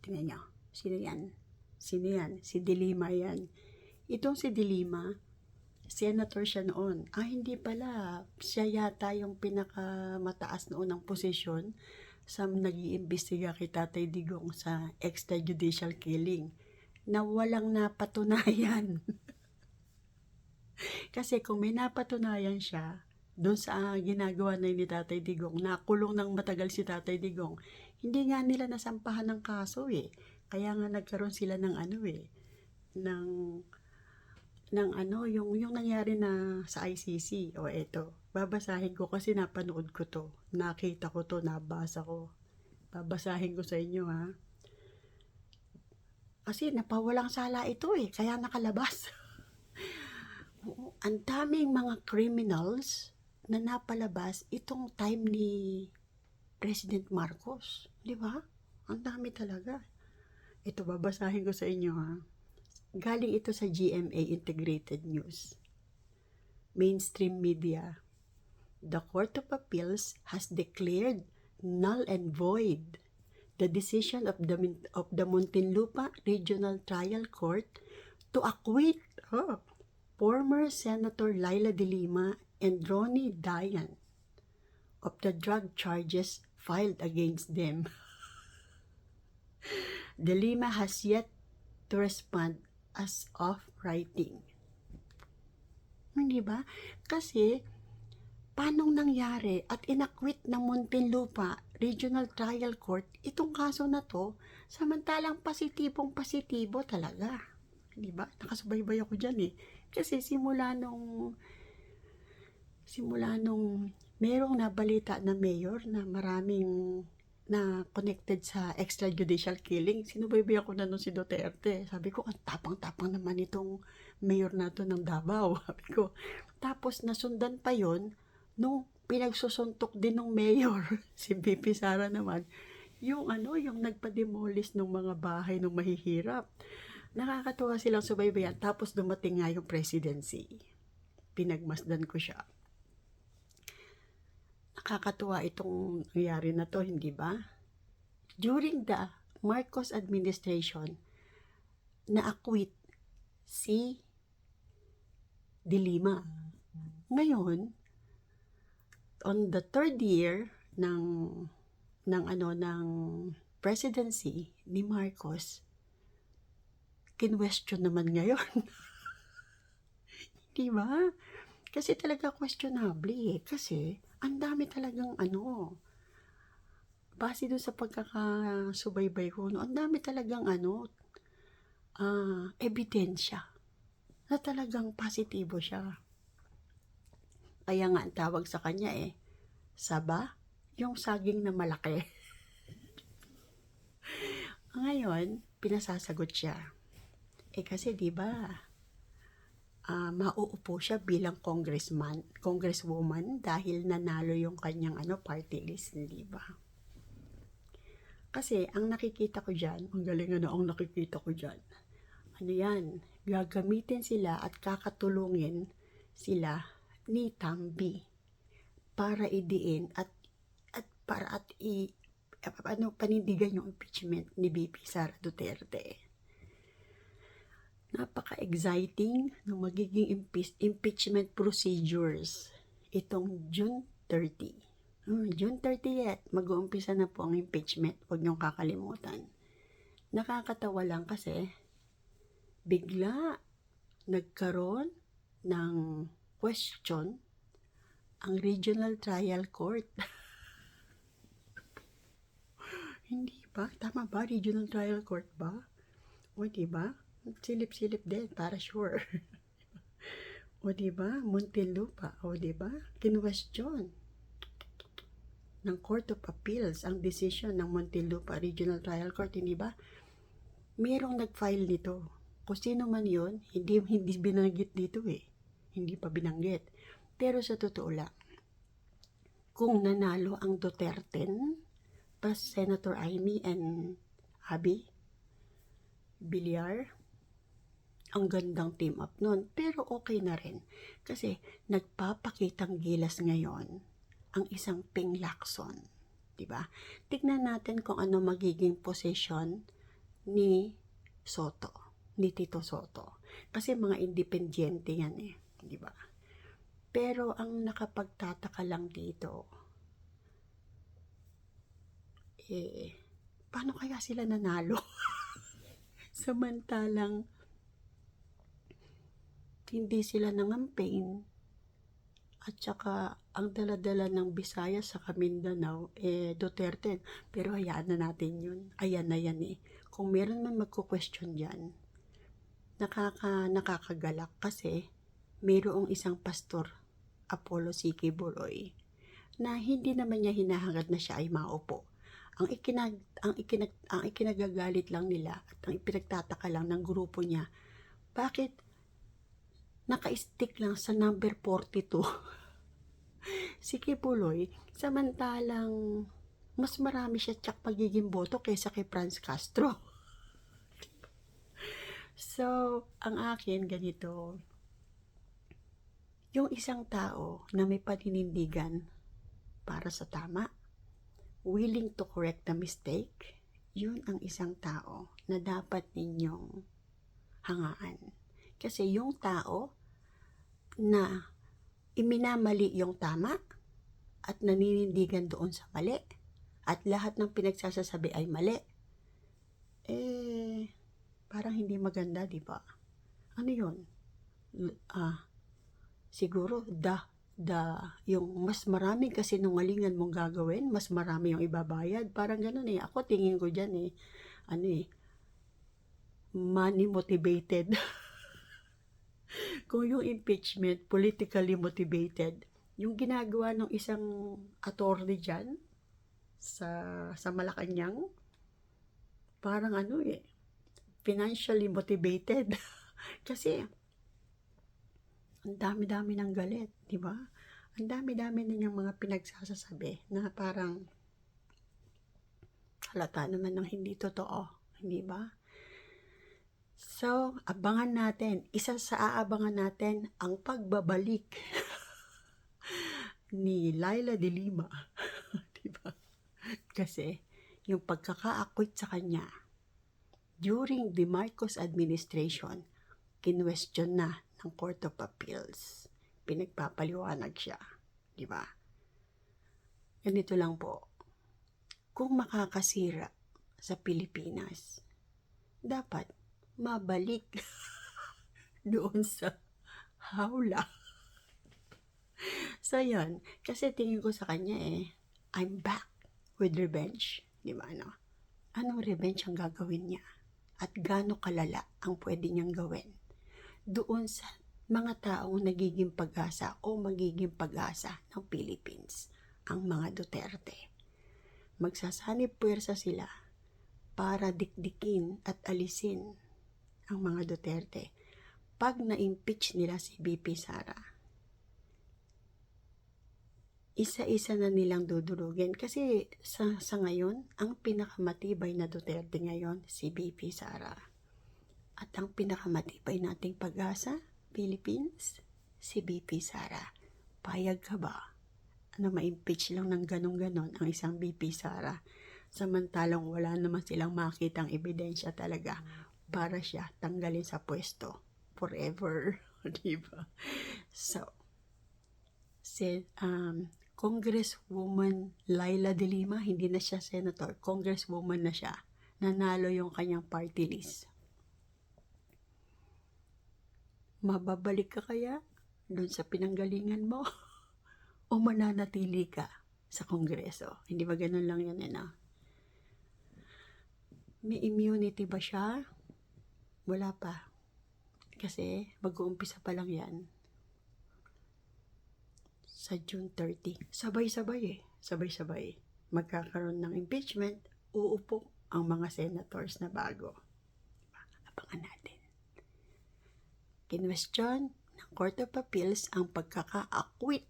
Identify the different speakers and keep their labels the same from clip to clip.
Speaker 1: Tingnan nyo. Sino yan? Sino yan? Si De Lima yan. Itong si De Lima, senator siya noon. Hindi pala. Siya yata yung pinakamataas noon ng posisyon sa nag-iimbestiga kay Tatay Digong sa extrajudicial killing na walang napatunayan. Kasi kung may napatunayan siya, doon sa ginagawa na ni Tatay Digong, nakulong ng matagal si Tatay Digong, hindi nga nila nasampahan ng kaso eh. Kaya nga nagkaroon sila ng yung nangyari na sa ICC. O eto, babasahin ko kasi napanood ko to. Nakita ko to, nabasa ko. Babasahin ko sa inyo ha. Kasi napawalang sala ito eh, kaya nakalabas. Ang daming mga criminals na napalabas itong time ni President Marcos. Di ba? Ang dami talaga. Ito, babasahin ko sa inyo ha. Galing ito sa GMA Integrated News. Mainstream media. The Court of Appeals has declared null and void the decision of the Muntinlupa Regional Trial Court to acquit former Senator Laila De Lima and Ronnie Dayan of the drug charges filed against them. De Lima has yet to respond as of writing. Hindi ba? Kasi, paano nangyari at inakwit ng Muntinlupa Regional Trial Court itong kaso na to, samantalang positibo talaga. Hindi ba? Nakasubaybay ako dyan eh. Kasi simula nung merong nabalita na mayor na maraming na connected sa extrajudicial killing, sinubaybay ako na nung si Duterte. Sabi ko, ang tapang-tapang naman itong mayor na to ng Davao. Sabi ko, tapos nasundan pa yon nung pinagsusuntok din ng mayor, si VP Sara naman, yung nagpa-demolish ng mga bahay ng mahihirap. Nakakatuwa silang subaybayan. Tapos dumating nga yung presidency. Pinagmasdan ko siya. Nakakatuwa itong nangyari na to, hindi ba? During the Marcos administration, na-acquit si De Lima. Ngayon, on the third year ng presidency ni Marcos, kinwestiyon naman ngayon. Di ba? Kasi talaga questionable eh. Kasi, ang dami talagang base doon sa pagkakasubaybay ko, ang dami talagang ebidensya na talagang positibo siya. Kaya nga ang tawag sa kanya Saba, yung saging na malaki. Ngayon, pinasasagot siya. Kasi di ba mauupo siya bilang congresswoman dahil nanalo yung kanyang party list, di ba? Kasi ang nakikita ko diyan, ang galing ang nakikita ko diyan. Yan, gagamitin sila at kakatulungin sila ni Tambi para idiin at panindigan yung impeachment ni VP Sara Duterte. Napaka-exciting ng magiging impeachment procedures itong June 30. June 30 mag-uumpisa na po ang impeachment. Huwag niyong kakalimutan. Nakakatawa lang kasi bigla nagkaroon ng question ang Regional Trial Court. Hindi ba? Tama ba? Regional Trial Court ba? O diba? Silip-silip din, para sure. O diba? Muntinlupa. O diba? Kinwestiyon ng Court of Appeals ang decision ng Muntinlupa Regional Trial Court, hindi ba? Merong nag-file nito. Kung sino man yun, hindi binanggit dito eh. Hindi pa binanggit. Pero sa totoo lang, kung nanalo ang Duterte plus Senator Amy and Abby Villar, ang gandang team up nun. Pero okay na rin. Kasi nagpapakitang gilas ngayon ang isang Ping Lacson. Diba? Tignan natin kung ano magiging position ni Tito Soto. Kasi mga independyente yan di ba? Pero ang nakapagtataka lang dito, paano kaya sila nanalo? Samantalang hindi sila nangampaign at saka ang dala-dala ng Visayas sa Mindanao, Duterte. Pero hayaan na natin yun. Ayan na yan Kung meron man magko-question dyan, nakakagalak kasi mayroong isang pastor, Apollo C.K. Boroy, na hindi naman niya hinahangad na siya ay maupo. Ang ikinagagalit lang nila at ang ipinagtataka lang ng grupo niya, bakit naka-stick lang sa number 42 si Kibuloy, samantalang mas marami siya tsak pagiging boto kaysa kay Franz Castro. So, ang akin ganito, yung isang tao na may paninindigan para sa tama, willing to correct the mistake, yun ang isang tao na dapat ninyong hangaan. Kasi yung tao na iminamali yung tama at naninindigan doon sa mali at lahat ng pinagsasasabi ay mali, parang hindi maganda, di ba? Ano yun? Siguro, yung mas marami kasi nungalingan mong gagawin, mas marami yung ibabayad. Parang ganun Ako tingin ko dyan money motivated. Kung yung impeachment, politically motivated, yung ginagawa ng isang attorney dyan sa Malacanang, parang financially motivated. Kasi, ang dami-dami ng galit, di ba? Ang dami-dami na yung mga pinagsasasabi na parang halata naman ng hindi totoo, hindi ba? So, abangan natin. Isa sa aabangan natin ang pagbabalik ni Laila de Lima. Diba? Kasi, yung pagkaka-acquit sa kanya during the Marcos administration, kinwestiyon na ng Court of Appeals. Pinagpapaliwanag siya. Diba? Ganito lang po. Kung makakasira sa Pilipinas, dapat mabalik doon sa hawla. So, yun. Kasi tingin ko sa kanya I'm back with revenge. Di ba, Anong revenge ang gagawin niya? At gaano kalala ang pwede niyang gawin doon sa mga taong nagiging pag-asa o magiging pag-asa ng Philippines, ang mga Duterte. Magsasanib puwersa sila para dikdikin at alisin ang mga Duterte pag na-impeach nila si BP Sara. Isa-isa na nilang dudurugin kasi sa ngayon, ang pinakamatibay na Duterte ngayon si BP Sara. At ang pinakamatibay nating pag-asa, Philippines, si BP Sara. Payag ka ba na ma-impeach lang ng ganon-ganon ang isang BP Sara, samantalang wala naman silang makitang ebidensya talaga para siya tanggalin sa pwesto forever, di ba? So, Congresswoman Laila de Lima, hindi na siya senator, congresswoman na siya, nanalo yung kanyang party list. Mababalik ka kaya doon sa pinanggalingan mo o mananatili ka sa kongreso? Hindi ba ganun lang yan May immunity ba siya? Wala pa. Kasi mag-uumpisa pa lang yan sa June 30. Sabay-sabay Sabay-sabay. Magkakaroon ng impeachment, uupo ang mga senators na bago. Abangan natin. Kinwestiyon ng Court of Appeals ang pagkaka-acquit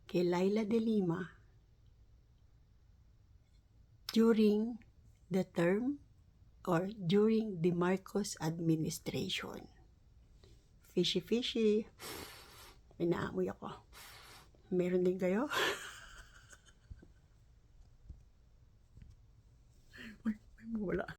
Speaker 1: kay Laila de Lima during the term or during the Marcos administration. Fishy. May naamoy ako. Meron din kayo?